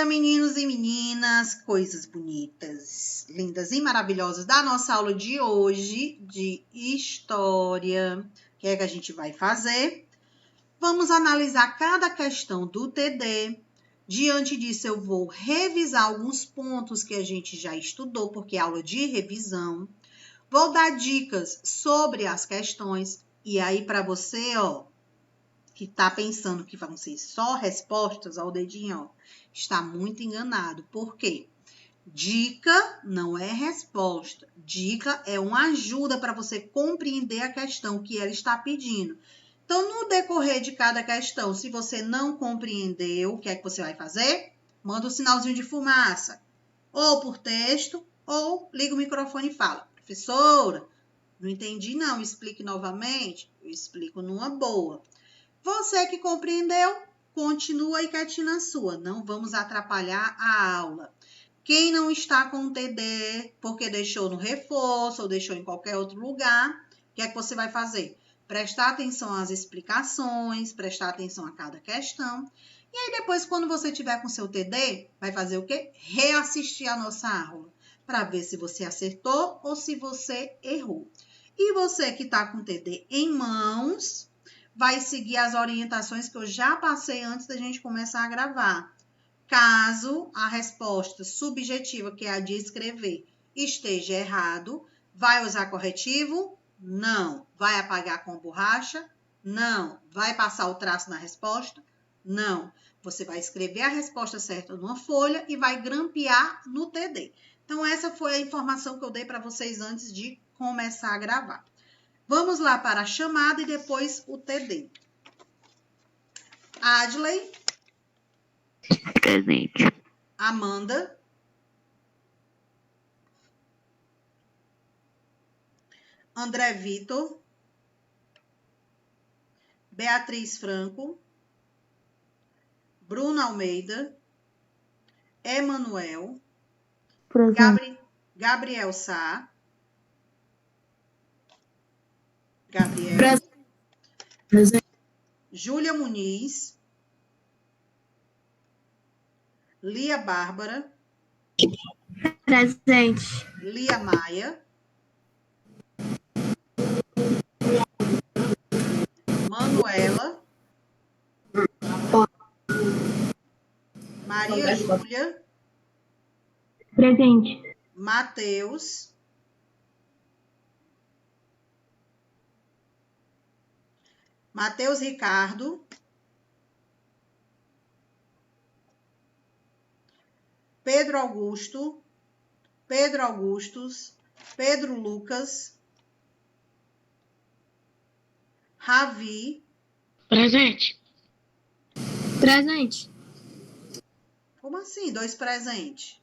dia, meninos e meninas, coisas bonitas, lindas e maravilhosas da nossa aula de hoje de História. O que é que a gente vai fazer? Vamos analisar cada questão do TD. Diante disso, eu vou revisar alguns pontos que a gente já estudou, porque é aula de revisão. Vou dar dicas sobre as questões. E aí, para você, ó, que está pensando que vão ser só respostas ao dedinho, ó, está muito enganado. Por quê? Dica não é resposta. Dica é uma ajuda para você compreender a questão que ela está pedindo. Então, no decorrer de cada questão, se você não compreendeu, o que é que você vai fazer? Manda um sinalzinho de fumaça. Ou por texto, ou liga o microfone e fala. Professora, não entendi não, explique novamente. Eu explico numa boa. Você que compreendeu, continua aí quietinho na sua. Não vamos atrapalhar a aula. Quem não está com o TD, porque deixou no reforço ou deixou em qualquer outro lugar, o que é que você vai fazer? Prestar atenção às explicações, prestar atenção a cada questão. E aí depois, quando você tiver com seu TD, vai fazer o quê? Reassistir a nossa aula, para ver se você acertou ou se você errou. E você que está com o TD em mãos, vai seguir as orientações que eu já passei antes da gente começar a gravar. Caso a resposta subjetiva, que é a de escrever, esteja errado, vai usar corretivo? Não. Vai apagar com borracha? Não. Vai passar o traço na resposta? Não. Você vai escrever a resposta certa numa folha e vai grampear no TD. Então, essa foi a informação que eu dei para vocês antes de começar a gravar. Vamos lá para a chamada e depois o TD. Adley. Presente. Amanda. André Vitor. Beatriz Franco. Bruno Almeida. Emanuel. Gabriel Sá. Gabriel. Presente. Júlia Muniz. Lia Bárbara. Presente. Lia Maia. Manuela. Maria Júlia. Presente. Matheus. Matheus Ricardo. Pedro Augusto. Pedro Augustus. Pedro Lucas. Ravi. Presente. Presente. Como assim? 2 presentes.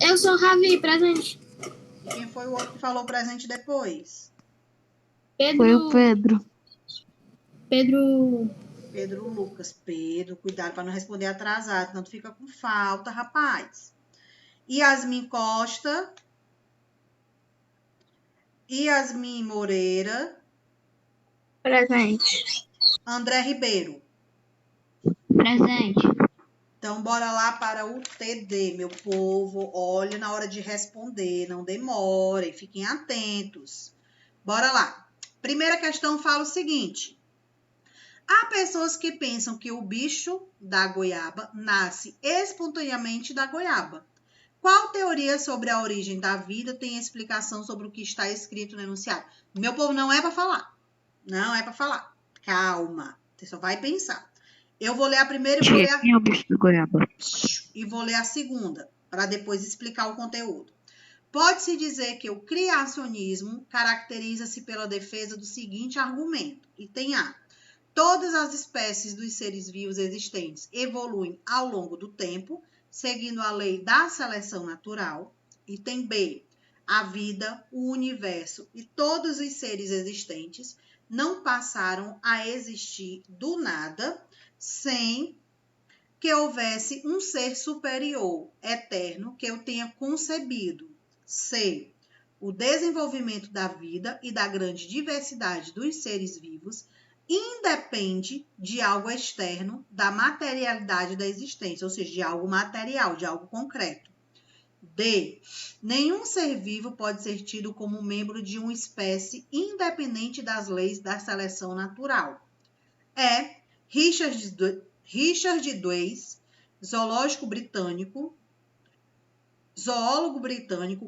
Eu sou Ravi, presente. E quem foi o outro que falou presente depois? Pedro. Foi o Pedro. Pedro Lucas. Pedro, cuidado para não responder atrasado, senão tu fica com falta, rapaz. Yasmin Costa. Yasmin Moreira. Presente. André Ribeiro. Presente. Então, bora lá para o TD, meu povo. Olha na hora de responder, não demorem, fiquem atentos. Bora lá. Primeira questão fala o seguinte. Há pessoas que pensam que o bicho da goiaba nasce espontaneamente da goiaba. Qual teoria sobre a origem da vida tem explicação sobre o que está escrito no enunciado? Meu povo, não é para falar. Não é para falar. Calma. Você só vai pensar. Eu vou ler a primeira e vou ler Quem é o bicho da goiaba? E vou ler a segunda, para depois explicar o conteúdo. Pode-se dizer que o criacionismo caracteriza-se pela defesa do seguinte argumento. Item A. Todas as espécies dos seres vivos existentes evoluem ao longo do tempo, seguindo a lei da seleção natural. Item B. A vida, o universo e todos os seres existentes não passaram a existir do nada, sem que houvesse um ser superior, eterno, que eu tenha concebido. C. O desenvolvimento da vida e da grande diversidade dos seres vivos independe de algo externo da materialidade da existência, ou seja, de algo material, de algo concreto. D. Nenhum ser vivo pode ser tido como membro de uma espécie independente das leis da seleção natural. E. Richard Dawes, zoólogo britânico,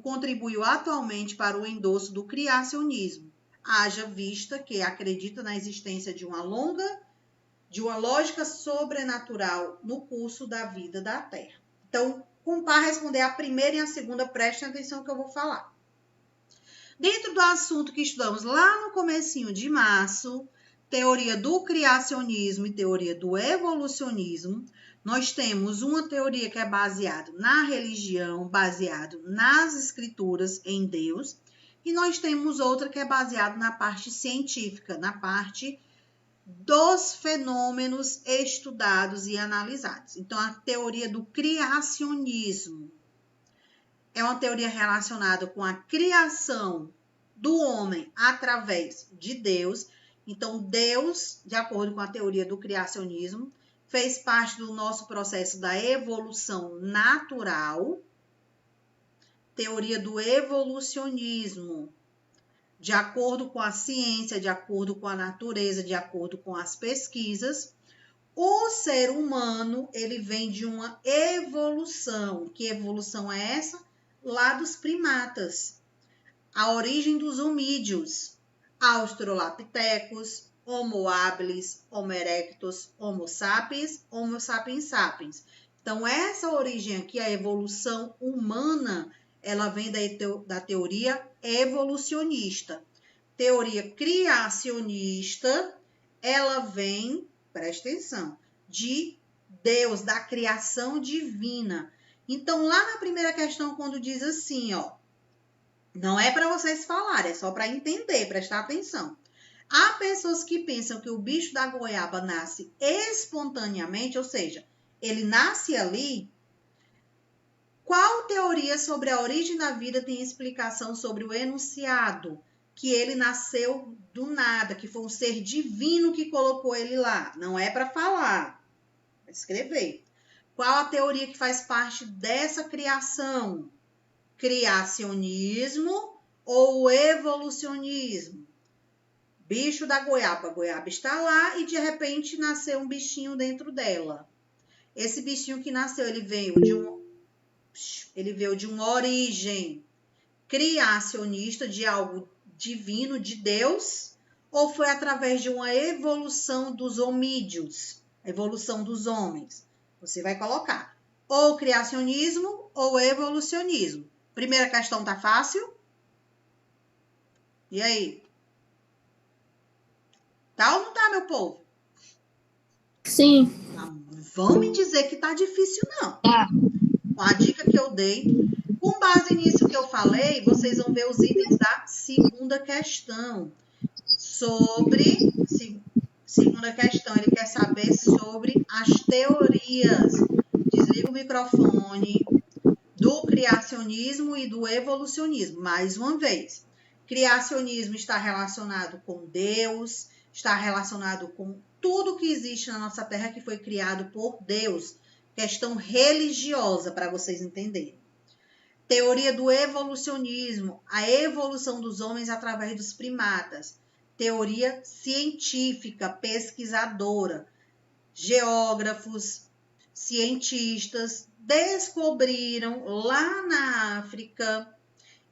contribuiu atualmente para o endosso do criacionismo, haja vista que acredita na existência de uma lógica sobrenatural no curso da vida da Terra. Então, para responder a primeira e a segunda, prestem atenção no que eu vou falar. Dentro do assunto que estudamos lá no comecinho de março, teoria do criacionismo e teoria do evolucionismo, nós temos uma teoria que é baseada na religião, baseado nas escrituras, em Deus, e nós temos outra que é baseada na parte científica, na parte dos fenômenos estudados e analisados. Então, a teoria do criacionismo é uma teoria relacionada com a criação do homem através de Deus. Então, Deus, de acordo com a teoria do criacionismo, fez parte do nosso processo da evolução natural. Teoria do evolucionismo, de acordo com a ciência, de acordo com a natureza, de acordo com as pesquisas, o ser humano, ele vem de uma evolução. Que evolução é essa? Lá dos primatas. A origem dos homídeos, Australopithecus, Homo habilis, Homo erectus, Homo sapiens, Homo sapiens sapiens. Então, essa origem aqui, a evolução humana, ela vem da teoria evolucionista. Teoria criacionista, ela vem, presta atenção, de Deus, da criação divina. Então, lá na primeira questão, quando diz assim, ó, não é para vocês falarem, é só para entender, prestar atenção. Há pessoas que pensam que o bicho da goiaba nasce espontaneamente, ou seja, ele nasce ali. Qual teoria sobre a origem da vida tem explicação sobre o enunciado? Que ele nasceu do nada, que foi um ser divino que colocou ele lá. Não é para falar, é escrever. Qual a teoria que faz parte dessa criação? Criacionismo ou evolucionismo? Bicho da goiaba. A goiaba está lá e de repente nasceu um bichinho dentro dela. Esse bichinho que nasceu, ele veio de uma origem criacionista, de algo divino, de Deus, ou foi através de uma evolução dos homídeos, a evolução dos homens? Você vai colocar ou criacionismo ou evolucionismo. Primeira questão tá fácil? E aí? Tá ou não tá, meu povo? Sim. Vão me dizer que tá difícil, não. Tá. Com a dica que eu dei, com base nisso que eu falei, vocês vão ver os itens da segunda questão. Segunda questão, ele quer saber sobre as teorias. Desliga o microfone do criacionismo e do evolucionismo. Mais uma vez, criacionismo está relacionado com Deus, está relacionado com tudo que existe na nossa Terra que foi criado por Deus. Questão religiosa, para vocês entenderem. Teoria do evolucionismo, a evolução dos homens através dos primatas. Teoria científica, pesquisadora. Geógrafos, cientistas descobriram lá na África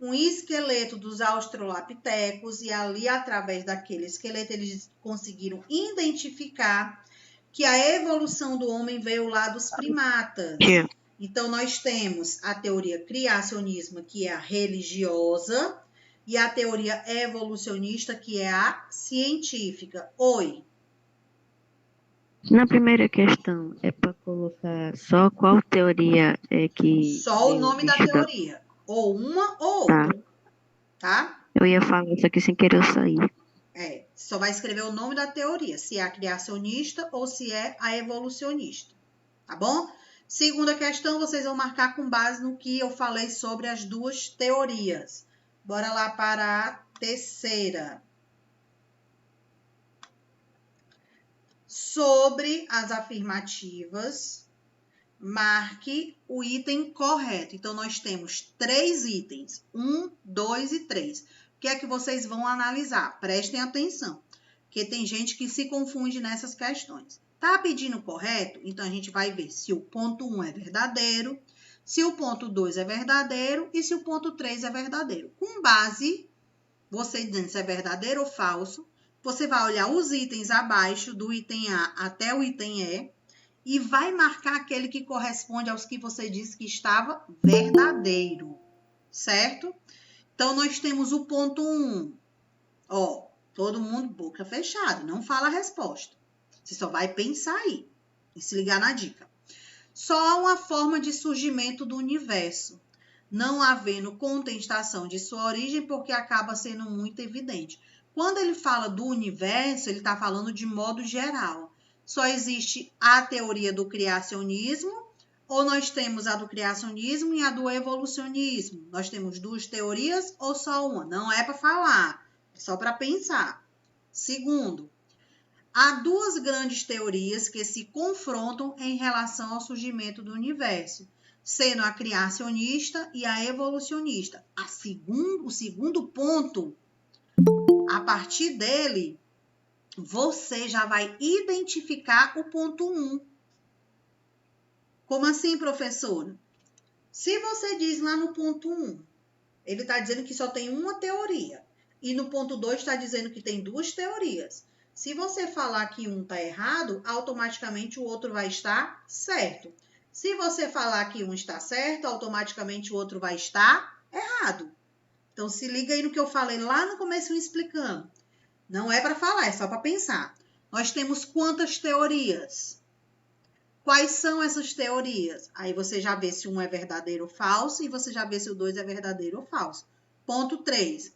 um esqueleto dos australopitecos e ali, através daquele esqueleto, eles conseguiram identificar que a evolução do homem veio lá dos primatas. Então, nós temos a teoria criacionismo, que é a religiosa, e a teoria evolucionista, que é a científica. Oi. Na primeira questão, é para colocar só qual teoria é que... Só o nome da teoria. Ou uma ou outra. Tá? Eu ia falar isso aqui sem querer eu sair. Só vai escrever o nome da teoria, se é a criacionista ou se é a evolucionista. Tá bom? Segunda questão, vocês vão marcar com base no que eu falei sobre as duas teorias. Bora lá para a terceira. Sobre as afirmativas, marque o item correto. Então, nós temos 3 itens, 1, 2 e 3. O que é que vocês vão analisar? Prestem atenção, porque tem gente que se confunde nessas questões. Tá pedindo correto? Então, a gente vai ver se o ponto 1 é verdadeiro, se o ponto 2 é verdadeiro e se o ponto 3 é verdadeiro. Com base, você dizendo se é verdadeiro ou falso, você vai olhar os itens abaixo, do item A até o item E, e vai marcar aquele que corresponde aos que você disse que estava verdadeiro, certo? Então, nós temos o ponto 1. Ó, todo mundo boca fechada, não fala a resposta. Você só vai pensar aí e se ligar na dica. Só há uma forma de surgimento do universo, não havendo contestação de sua origem, porque acaba sendo muito evidente. Quando ele fala do universo, ele está falando de modo geral. Só existe a teoria do criacionismo, ou nós temos a do criacionismo e a do evolucionismo? Nós temos 2 teorias ou só uma? Não é para falar, é só para pensar. Segundo, há 2 grandes teorias que se confrontam em relação ao surgimento do universo, sendo a criacionista e a evolucionista. O segundo ponto, a partir dele, você já vai identificar o ponto 1. Como assim, professora? Se você diz lá no ponto 1, ele está dizendo que só tem uma teoria, e no ponto 2 está dizendo que tem 2 teorias. Se você falar que um está errado, automaticamente o outro vai estar certo. Se você falar que um está certo, automaticamente o outro vai estar errado. Então, se liga aí no que eu falei lá no começo explicando. Não é para falar, é só para pensar. Nós temos quantas teorias? Quais são essas teorias? Aí você já vê se um é verdadeiro ou falso e você já vê se o 2 é verdadeiro ou falso. Ponto 3.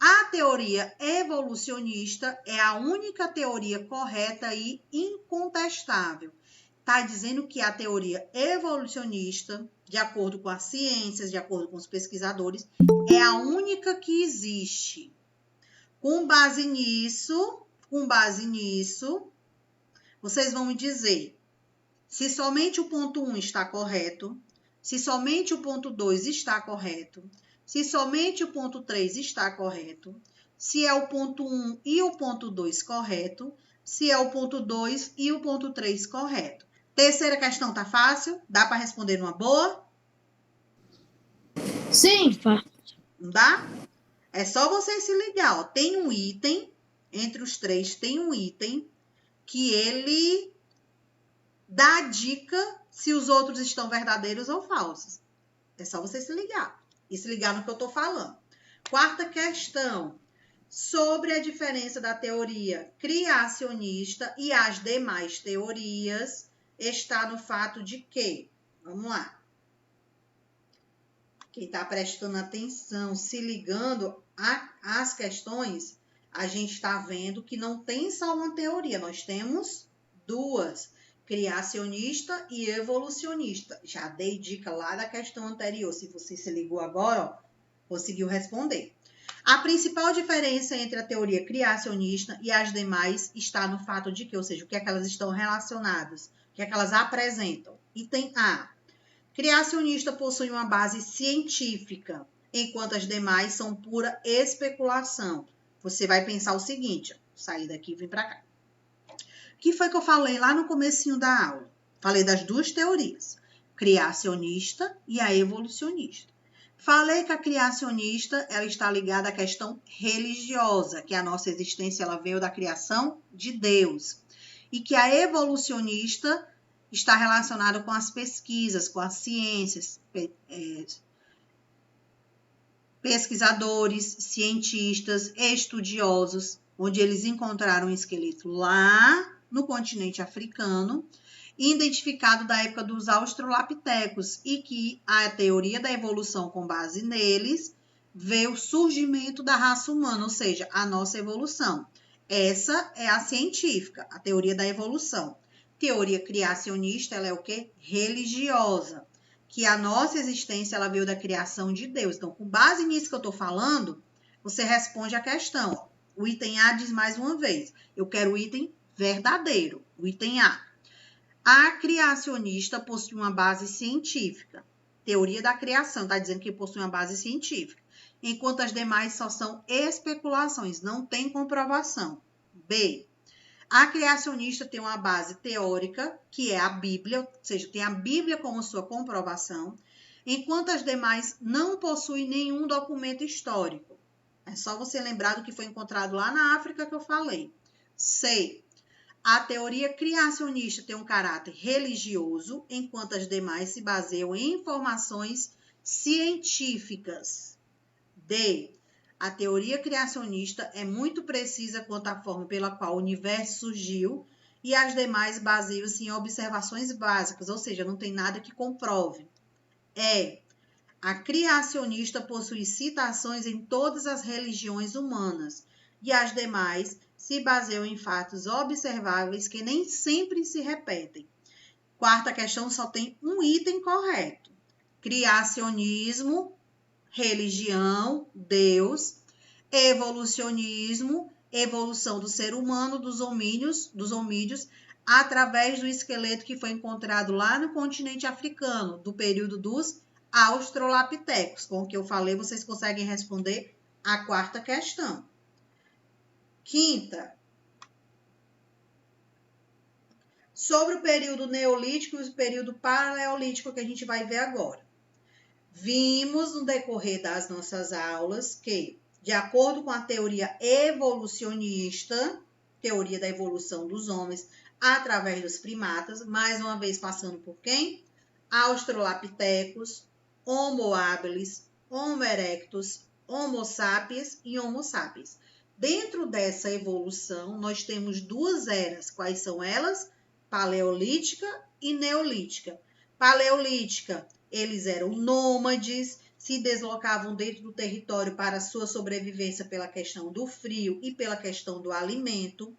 A teoria evolucionista é a única teoria correta e incontestável. Está dizendo que a teoria evolucionista, de acordo com as ciências, de acordo com os pesquisadores, é a única que existe. Com base nisso, vocês vão me dizer se somente o ponto 1 está correto, se somente o ponto 2 está correto, se somente o ponto 3 está correto, se é o ponto 1 e o ponto 2 correto, se é o ponto 2 e o ponto 3 correto. Terceira questão tá fácil? Dá para responder numa boa? Sim, não dá? É só você se ligar, ó. Tem um item, entre os 3 tem um item que ele dá a dica se os outros estão verdadeiros ou falsos. É só você se ligar e se ligar no que eu estou falando. Quarta questão, sobre a diferença da teoria criacionista e as demais teorias, está no fato de que, vamos lá, quem está prestando atenção, se ligando às questões, a gente está vendo que não tem só uma teoria, nós temos 2, criacionista e evolucionista. Já dei dica lá da questão anterior, se você se ligou agora, ó, conseguiu responder. A principal diferença entre a teoria criacionista e as demais está no fato de que, ou seja, o que é que elas estão relacionadas, o que é que elas apresentam. Item A. Criacionista possui uma base científica, enquanto as demais são pura especulação. Você vai pensar o seguinte, ó, sair daqui e vir para cá. O que foi que eu falei lá no comecinho da aula? Falei das 2 teorias, criacionista e a evolucionista. Falei que a criacionista ela está ligada à questão religiosa, que a nossa existência ela veio da criação de Deus. E que a evolucionista está relacionada com as pesquisas, com as ciências, pesquisadores, cientistas, estudiosos, onde eles encontraram um esqueleto lá no continente africano, identificado da época dos australopitecos, e que a teoria da evolução com base neles vê o surgimento da raça humana, ou seja, a nossa evolução. Essa é a científica, a teoria da evolução. Teoria criacionista, ela é o quê? Religiosa. Que a nossa existência, ela veio da criação de Deus. Então, com base nisso que eu estou falando, você responde a questão. Ó. O item A diz mais uma vez, eu quero o item verdadeiro. O item A. A criacionista possui uma base científica. Teoria da criação, está dizendo que possui uma base científica. Enquanto as demais só são especulações, não tem comprovação. B. A criacionista tem uma base teórica, que é a Bíblia, ou seja, tem a Bíblia como sua comprovação, enquanto as demais não possuem nenhum documento histórico. É só você lembrar do que foi encontrado lá na África que eu falei. C. A teoria criacionista tem um caráter religioso, enquanto as demais se baseiam em informações científicas. D. A teoria criacionista é muito precisa quanto à forma pela qual o universo surgiu e as demais baseiam-se em observações básicas, ou seja, não tem nada que comprove. E. A criacionista possui citações em todas as religiões humanas e as demais se baseiam em fatos observáveis que nem sempre se repetem. Quarta questão só tem um item correto. Criacionismo, religião, Deus, evolucionismo, evolução do ser humano, dos homídeos, através do esqueleto que foi encontrado lá no continente africano, do período dos australopitecos. Com o que eu falei, vocês conseguem responder a quarta questão. Quinta. Sobre o período neolítico e o período paleolítico que a gente vai ver agora. Vimos no decorrer das nossas aulas que, de acordo com a teoria evolucionista, teoria da evolução dos homens através dos primatas, mais uma vez passando por quem? Australopithecus, Homo habilis, Homo erectus, Homo sapiens e Homo sapiens. Dentro dessa evolução, nós temos duas eras. Quais são elas? Paleolítica e neolítica. Paleolítica, eles eram nômades, se deslocavam dentro do território para sua sobrevivência pela questão do frio e pela questão do alimento.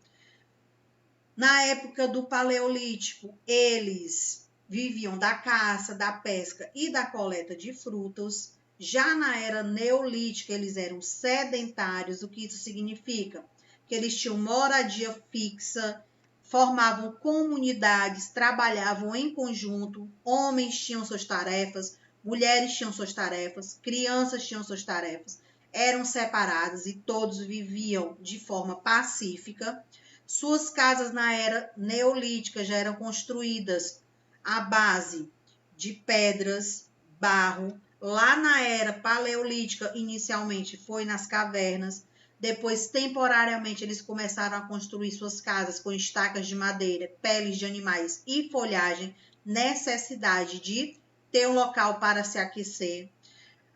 Na época do Paleolítico, eles viviam da caça, da pesca e da coleta de frutas. Já na era neolítica, eles eram sedentários. O que isso significa? Que eles tinham moradia fixa, formavam comunidades, trabalhavam em conjunto, homens tinham suas tarefas, mulheres tinham suas tarefas, crianças tinham suas tarefas, eram separadas e todos viviam de forma pacífica. Suas casas na era neolítica já eram construídas à base de pedras, barro. Lá na era paleolítica, inicialmente foi nas cavernas. Depois, temporariamente, eles começaram a construir suas casas com estacas de madeira, peles de animais e folhagem. Necessidade de ter um local para se aquecer.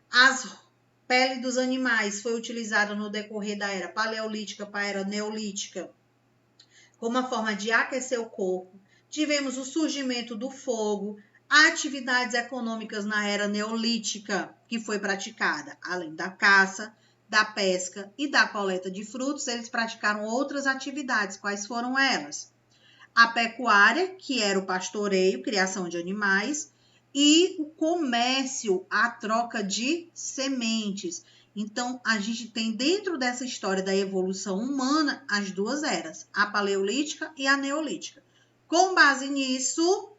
As peles dos animais foi utilizada no decorrer da era paleolítica para a era neolítica como uma forma de aquecer o corpo. Tivemos o surgimento do fogo, atividades econômicas na era neolítica que foi praticada, além da caça, da pesca e da coleta de frutos, eles praticaram outras atividades. Quais foram elas? A pecuária, que era o pastoreio, criação de animais, e o comércio, a troca de sementes. Então, a gente tem dentro dessa história da evolução humana as duas eras, a paleolítica e a neolítica. Com base nisso,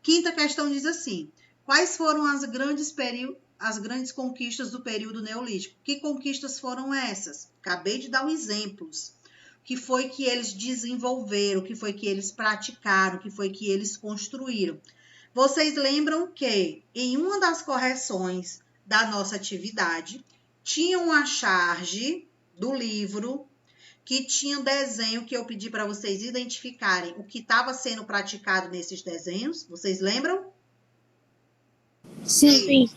quinta questão diz assim: quais foram as grandes conquistas do período neolítico? Que conquistas foram essas? Acabei de dar exemplos. O que foi que eles desenvolveram? O que foi que eles praticaram? O que foi que eles construíram? Vocês lembram que em uma das correções da nossa atividade, tinha uma charge do livro que tinha um desenho que eu pedi para vocês identificarem o que estava sendo praticado nesses desenhos. Vocês lembram? Sim.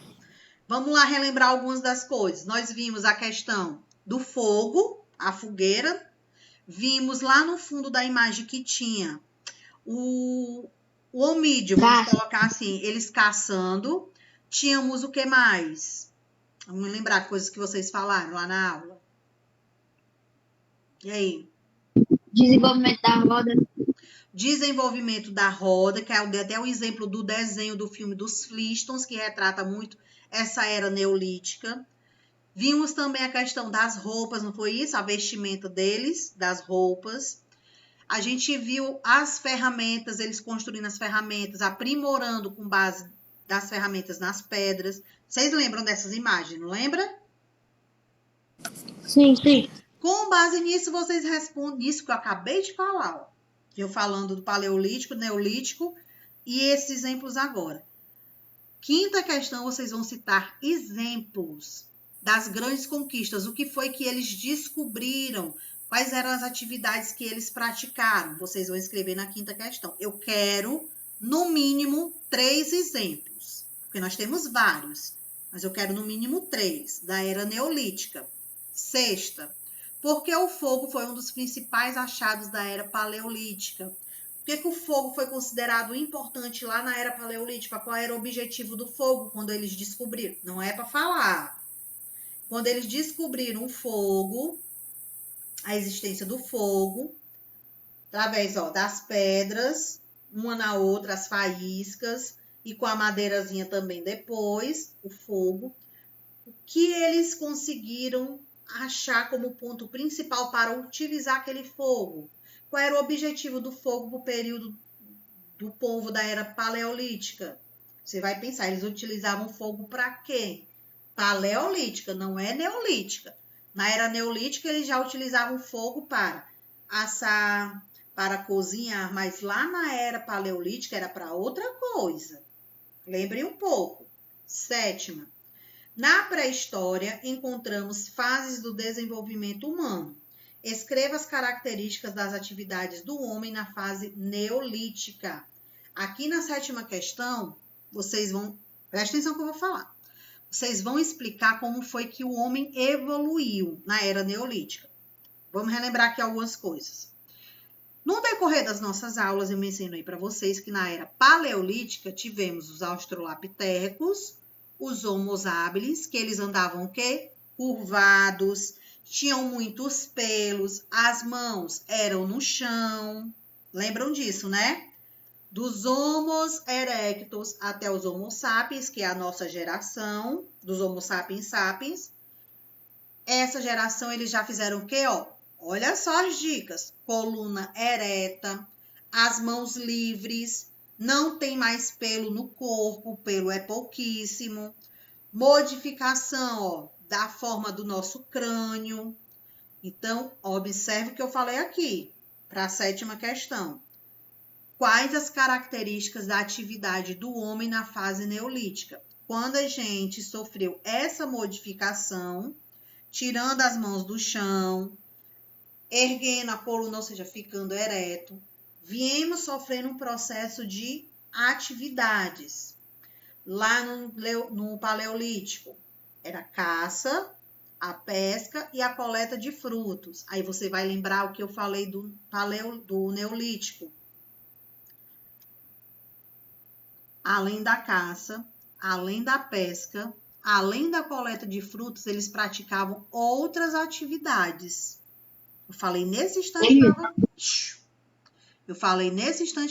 Vamos lá relembrar algumas das coisas. Nós vimos a questão do fogo, a fogueira. Vimos lá no fundo da imagem que tinha o homídeo, vamos colocar assim, eles caçando. Tínhamos o que mais? Vamos lembrar coisas que vocês falaram lá na aula. E aí? Desenvolvimento da roda. Desenvolvimento da roda, que é até o exemplo do desenho do filme dos Flintstones, que retrata muito essa era neolítica. Vimos também a questão das roupas, não foi isso? A vestimenta deles, das roupas. A gente viu as ferramentas, eles construindo as ferramentas, aprimorando com base das ferramentas nas pedras. Vocês lembram dessas imagens, não lembra? Sim, sim. Com base nisso, vocês respondem isso que eu acabei de falar, ó. Eu falando do paleolítico, neolítico e esses exemplos agora. Quinta questão, vocês vão citar exemplos das grandes conquistas, o que foi que eles descobriram, quais eram as atividades que eles praticaram. Vocês vão escrever na quinta questão. Eu quero, no mínimo, 3 exemplos, porque nós temos vários, mas eu quero no mínimo 3, da era neolítica. Sexta, porque o fogo foi um dos principais achados da era paleolítica. Por que o fogo foi considerado importante lá na era paleolítica? Qual era o objetivo do fogo quando eles descobriram? Não é para falar. Quando eles descobriram o fogo, a existência do fogo, através das pedras, uma na outra, as faíscas, e com a madeirazinha também depois, o fogo, o que eles conseguiram achar como ponto principal para utilizar aquele fogo? Qual era o objetivo do fogo no período do povo da era paleolítica? Você vai pensar, eles utilizavam fogo para quê? Paleolítica, não é neolítica. Na era neolítica, eles já utilizavam fogo para assar, para cozinhar, mas lá na era paleolítica era para outra coisa. Lembrem um pouco. Sétima, na pré-história, encontramos fases do desenvolvimento humano. Escreva as características das atividades do homem na fase neolítica. Aqui na sétima questão, vocês vão... Presta atenção que eu vou falar. Vocês vão explicar como foi que o homem evoluiu na era neolítica. Vamos relembrar aqui algumas coisas. No decorrer das nossas aulas, eu mencionei para vocês que na era paleolítica tivemos os australopitecos, os Homo habilis, que eles andavam o quê? Curvados, tinham muitos pelos, as mãos eram no chão. Lembram disso, né? Dos Homo erectus até os Homo sapiens, que é a nossa geração, dos Homo sapiens sapiens. Essa geração, eles já fizeram o quê? Olha só as dicas. Coluna ereta, as mãos livres, não tem mais pelo no corpo, o pelo é pouquíssimo. Modificação, da forma do nosso crânio. Então, observe o que eu falei aqui, para a sétima questão. Quais as características da atividade do homem na fase neolítica? Quando a gente sofreu essa modificação, tirando as mãos do chão, erguendo a coluna, ou seja, ficando ereto, viemos sofrendo um processo de atividades. Lá no Paleolítico, era a caça, a pesca e a coleta de frutos. Aí você vai lembrar o que eu falei do Neolítico. Além da caça, além da pesca, além da coleta de frutos, eles praticavam outras atividades. Eu falei nesse instante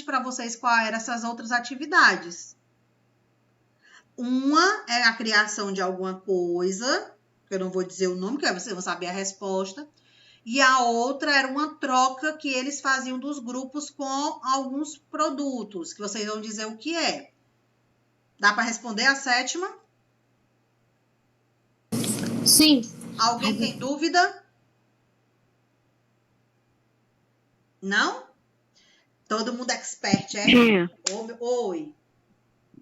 para vocês quais eram essas outras atividades. Uma é a criação de alguma coisa, que eu não vou dizer o nome, que aí vocês vão saber a resposta. E a outra era uma troca que eles faziam dos grupos com alguns produtos, que vocês vão dizer o que é. Dá para responder a sétima? Sim. Alguém tem dúvida? Não? Todo mundo expert, é? Tia, Oi.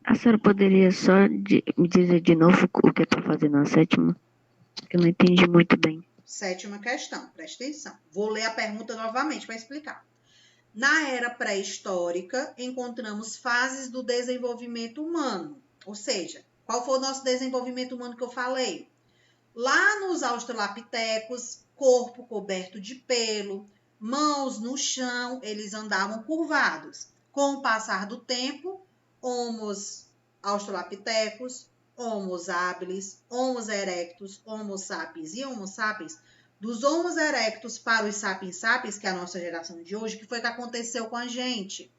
a senhora poderia só me dizer de novo o que é para fazer na sétima? Eu não entendi muito bem. Sétima questão, presta atenção. Vou ler a pergunta novamente para explicar. Na era pré-histórica, encontramos fases do desenvolvimento humano. Ou seja, qual foi o nosso desenvolvimento humano que eu falei? Lá nos australopitecos, corpo coberto de pelo, mãos no chão, eles andavam curvados. Com o passar do tempo, Homo australopitecos, Homo habilis, Homo erectus, Homo sapiens e Homo sapiens, dos Homo erectus para os sapiens sapiens, que é a nossa geração de hoje, que foi que aconteceu com a gente?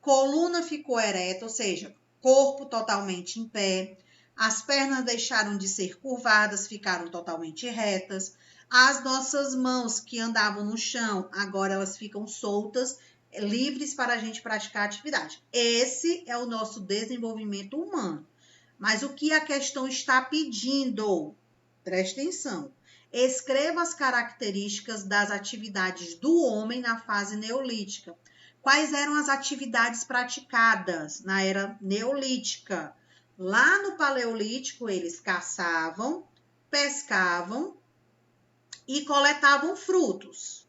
Coluna ficou ereta, ou seja, corpo totalmente em pé, as pernas deixaram de ser curvadas, ficaram totalmente retas, As nossas mãos que andavam no chão, agora elas ficam soltas, livres para a gente praticar atividade. Esse é o nosso desenvolvimento humano. Mas o que a questão está pedindo? Preste atenção. Escreva as características das atividades do homem na fase neolítica. Quais eram as atividades praticadas na era neolítica? Lá no paleolítico, eles caçavam, pescavam e coletavam frutos.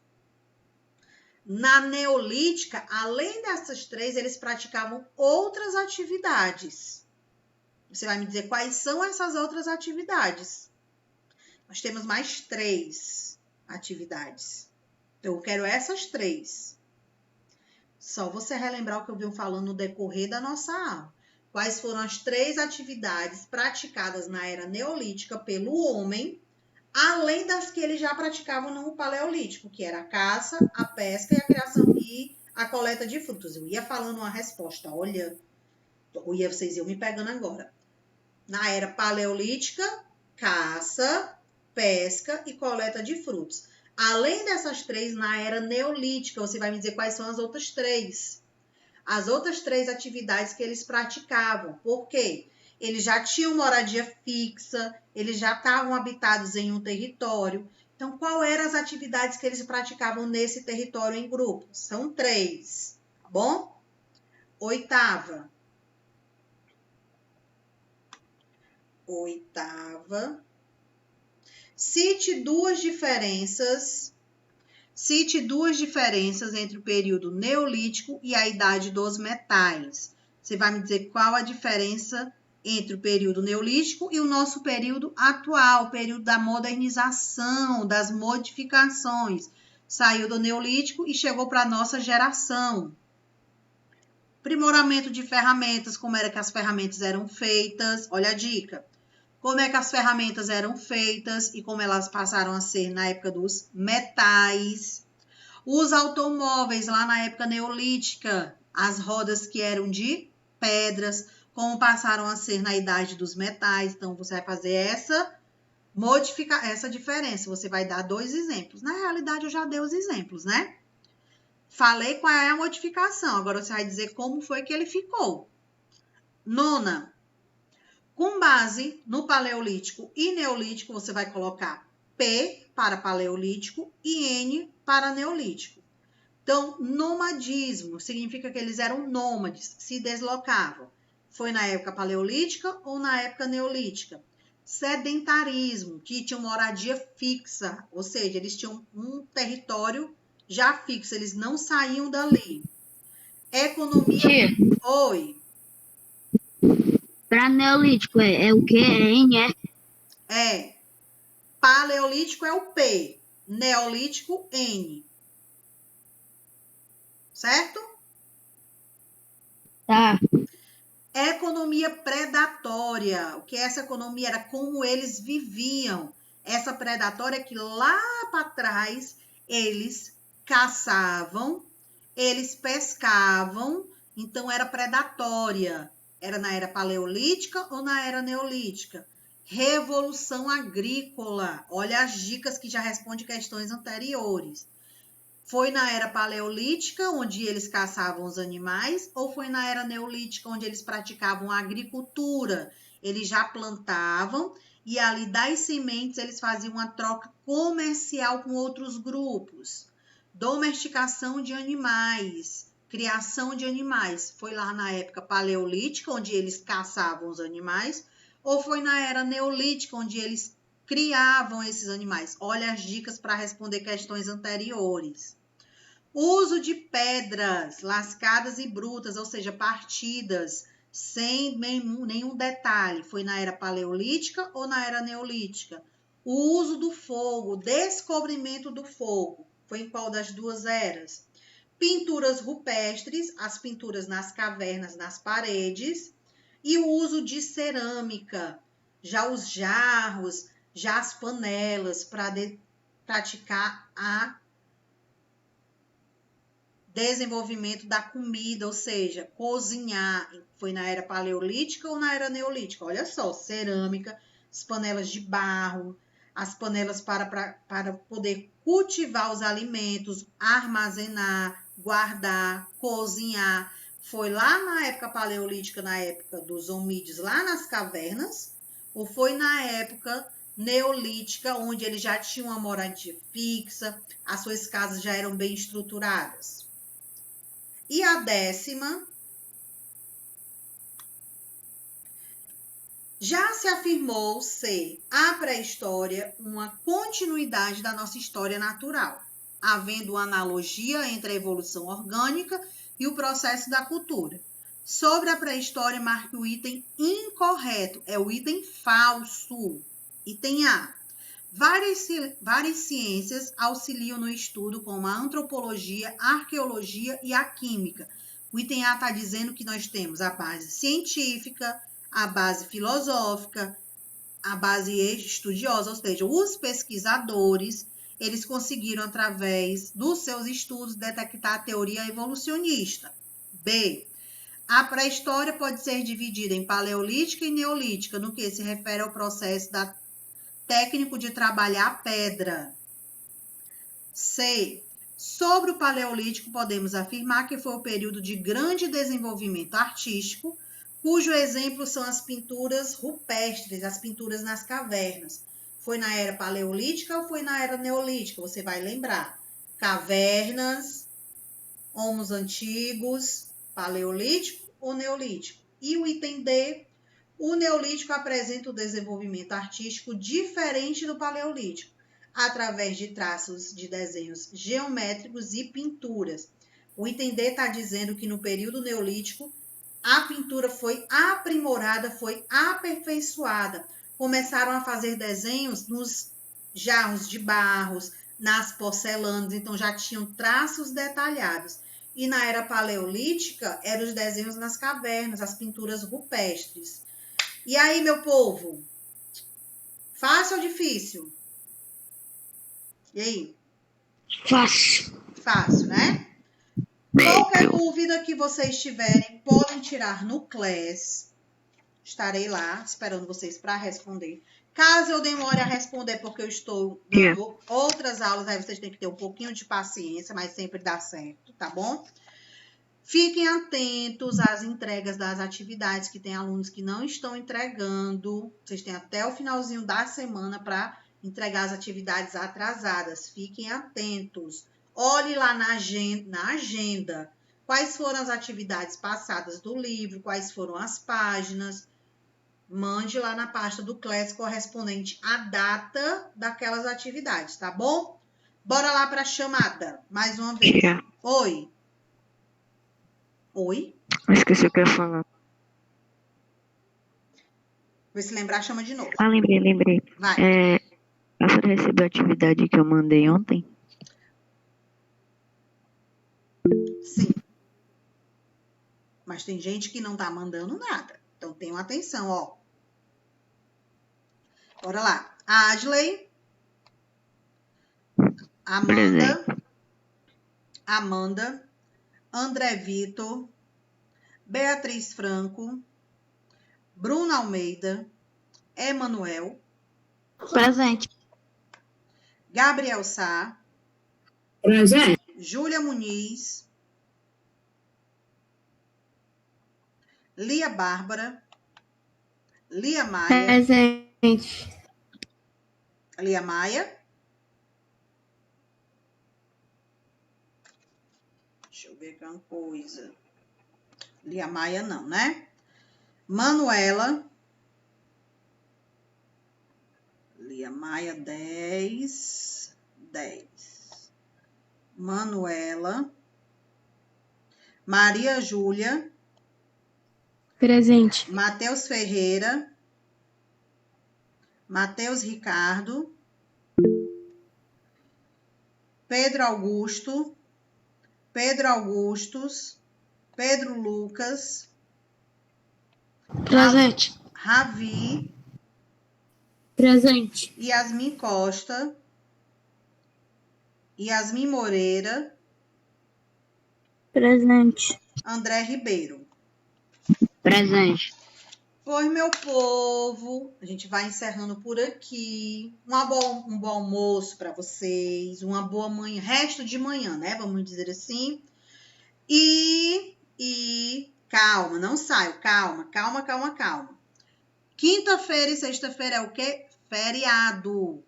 Na neolítica, além dessas três, eles praticavam outras atividades. Você vai me dizer quais são essas outras atividades? Nós temos mais 3 atividades. Eu quero essas 3. Só você relembrar o que eu venho falando no decorrer da nossa aula. Quais foram as 3 atividades praticadas na era neolítica pelo homem, além das que eles já praticavam no paleolítico, que era a caça, a pesca e a criação e a coleta de frutos. Eu ia falando uma resposta, olha, vocês iam me pegando agora. Na era paleolítica, caça, pesca e coleta de frutos. Além dessas 3, na era neolítica, você vai me dizer quais são as outras 3. As outras 3 atividades que eles praticavam. Por quê? Eles já tinham moradia fixa, eles já estavam habitados em um território. Então, qual eram as atividades que eles praticavam nesse território em grupo? São 3, tá bom? 8ª. Cite duas diferenças entre o período neolítico e a idade dos metais. Você vai me dizer qual a diferença entre o período neolítico e o nosso período atual, o período da modernização, das modificações. Saiu do neolítico e chegou para a nossa geração. Aprimoramento de ferramentas, como era que as ferramentas eram feitas. Olha a dica. Como é que as ferramentas eram feitas e como elas passaram a ser na época dos metais. Os automóveis lá na época neolítica, as rodas que eram de pedras, como passaram a ser na idade dos metais. Então, você vai fazer essa diferença. Você vai dar 2 exemplos. Na realidade, eu já dei os exemplos, né? Falei qual é a modificação. Agora, você vai dizer como foi que ele ficou. 9ª. Com base no paleolítico e neolítico, você vai colocar P para paleolítico e N para neolítico. Então, nomadismo significa que eles eram nômades, se deslocavam. Foi na época paleolítica ou na época neolítica? Sedentarismo, que tinham moradia fixa, ou seja, eles tinham um território já fixo, eles não saíam dali. Economia... Tia, Oi. para neolítico é o que? É N, É. Paleolítico é o P, neolítico N. Certo? Tá. Economia predatória. O que é essa economia? Era como eles viviam. Essa predatória é que lá para trás eles caçavam, eles pescavam, então era predatória. Era na era paleolítica ou na era neolítica? Revolução agrícola. Olha as dicas que já responde questões anteriores. Foi na era paleolítica, onde eles caçavam os animais, ou foi na era neolítica, onde eles praticavam a agricultura? Eles já plantavam e ali das sementes eles faziam uma troca comercial com outros grupos. Domesticação de animais, criação de animais. Foi lá na época paleolítica, onde eles caçavam os animais, ou foi na era neolítica, onde eles criavam esses animais? Olha as dicas para responder questões anteriores. Uso de pedras lascadas e brutas, ou seja, partidas, sem nenhum detalhe. Foi na era paleolítica ou na era neolítica? O uso do fogo, descobrimento do fogo. Foi em qual das duas eras? Pinturas rupestres, as pinturas nas cavernas, nas paredes. E o uso de cerâmica, já os jarros, já as panelas, para praticar a desenvolvimento da comida, ou seja, cozinhar. Foi na era paleolítica ou na era neolítica? Olha só, cerâmica, as panelas de barro, as panelas para poder cultivar os alimentos, armazenar, guardar, cozinhar. Foi lá na época paleolítica, na época dos homínidos, lá nas cavernas, ou foi na época neolítica, onde eles já tinham uma moradia fixa, as suas casas já eram bem estruturadas? E a 10ª, já se afirmou ser a pré-história uma continuidade da nossa história natural, havendo uma analogia entre a evolução orgânica e o processo da cultura. Sobre a pré-história, marque o item incorreto, é o item falso. Item A. Várias ciências auxiliam no estudo, como a antropologia, a arqueologia e a química. O item A está dizendo que nós temos a base científica, a base filosófica, a base estudiosa, ou seja, os pesquisadores, eles conseguiram, através dos seus estudos, detectar a teoria evolucionista. B. A pré-história pode ser dividida em paleolítica e neolítica, no que se refere ao processo técnico de trabalhar a pedra. C. Sobre o paleolítico, podemos afirmar que foi o período de grande desenvolvimento artístico, cujo exemplo são as pinturas rupestres, as pinturas nas cavernas. Foi na era paleolítica ou foi na era neolítica? Você vai lembrar. Cavernas, homos antigos, paleolítico ou neolítico. E o item D, o neolítico apresenta o desenvolvimento artístico diferente do paleolítico, através de traços de desenhos geométricos e pinturas. O item D está dizendo que no período neolítico, a pintura foi aprimorada, foi aperfeiçoada. Começaram a fazer desenhos nos jarros de barros, nas porcelanas, então já tinham traços detalhados. E na era paleolítica, eram os desenhos nas cavernas, as pinturas rupestres. E aí, meu povo? Fácil ou difícil? E aí? Fácil. Fácil, né? Qualquer dúvida que vocês tiverem, podem tirar no Class. Estarei lá esperando vocês para responder. Caso eu demore a responder porque eu estou dando outras aulas, aí vocês têm que ter um pouquinho de paciência, mas sempre dá certo, tá bom? Fiquem atentos às entregas das atividades, que tem alunos que não estão entregando. Vocês têm até o finalzinho da semana para entregar as atividades atrasadas. Fiquem atentos. Olhe lá na agenda quais foram as atividades passadas do livro, quais foram as páginas. Mande lá na pasta do Class correspondente à data daquelas atividades, tá bom? Bora lá para a chamada, mais uma vez. Oi. Oi? Esqueci o que eu ia falar. Vê se lembrar, chama de novo. Ah, lembrei. Vai. A senhora recebeu a atividade que eu mandei ontem? Sim. Mas tem gente que não tá mandando nada. Então, tenham atenção, ó. Bora lá. Adley. Amanda. André Vitor. Beatriz Franco. Bruna Almeida. Emanuel. Presente. Gabriel Sá. Presente. Júlia Muniz. Lia Bárbara. Lia Maia. Presente. Lia Maia. Deixa eu ver uma coisa. Lia Maia não, né? Manuela. Lia Maia 10. Manuela. Maria Júlia. Presente. Matheus Ferreira. Matheus Ricardo. Pedro Augusto. Pedro Augustus. Pedro Lucas. Presente. Ravi. Presente. Yasmin Costa. Yasmin Moreira. Presente. André Ribeiro. Presente. Pois, meu povo, a gente vai encerrando por aqui. Um bom almoço para vocês, uma boa manhã, resto de manhã, né? Vamos dizer assim. E calma, não saio, calma. Quinta-feira e sexta-feira é o quê? Feriado.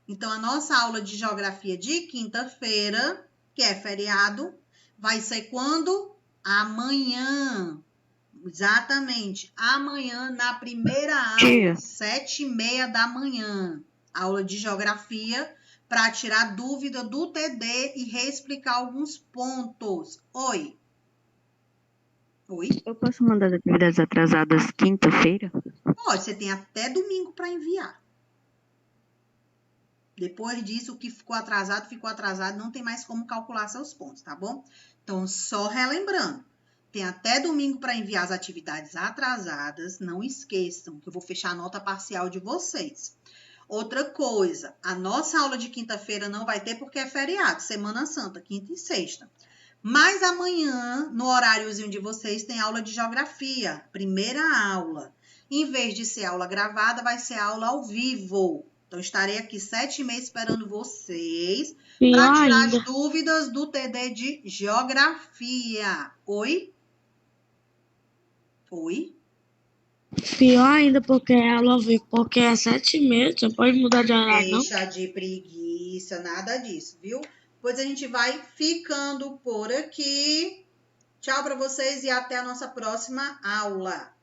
Então, a nossa aula de geografia de quinta-feira, que é feriado, vai ser quando? Amanhã. Exatamente. Amanhã, na primeira aula, 7h30 da manhã. Aula de geografia, para tirar dúvida do TD e reexplicar alguns pontos. Oi? Eu posso mandar as atividades atrasadas quinta-feira? Pode, você tem até domingo para enviar. Depois disso, o que ficou atrasado, não tem mais como calcular seus pontos, tá bom? Então, só relembrando, tem até domingo para enviar as atividades atrasadas, não esqueçam que eu vou fechar a nota parcial de vocês. Outra coisa, a nossa aula de quinta-feira não vai ter porque é feriado, Semana Santa, quinta e sexta. Mas amanhã, no horáriozinho de vocês, tem aula de geografia, primeira aula. Em vez de ser aula gravada, vai ser aula ao vivo. Então, estarei aqui 7h30 esperando vocês para tirar as dúvidas do TD de geografia. Oi? Oi? Pior ainda porque é aula ao vivo, porque é 7h30, você pode mudar de horário, não? Deixa de preguiça, nada disso, viu? Pois a gente vai ficando por aqui. Tchau para vocês e até a nossa próxima aula.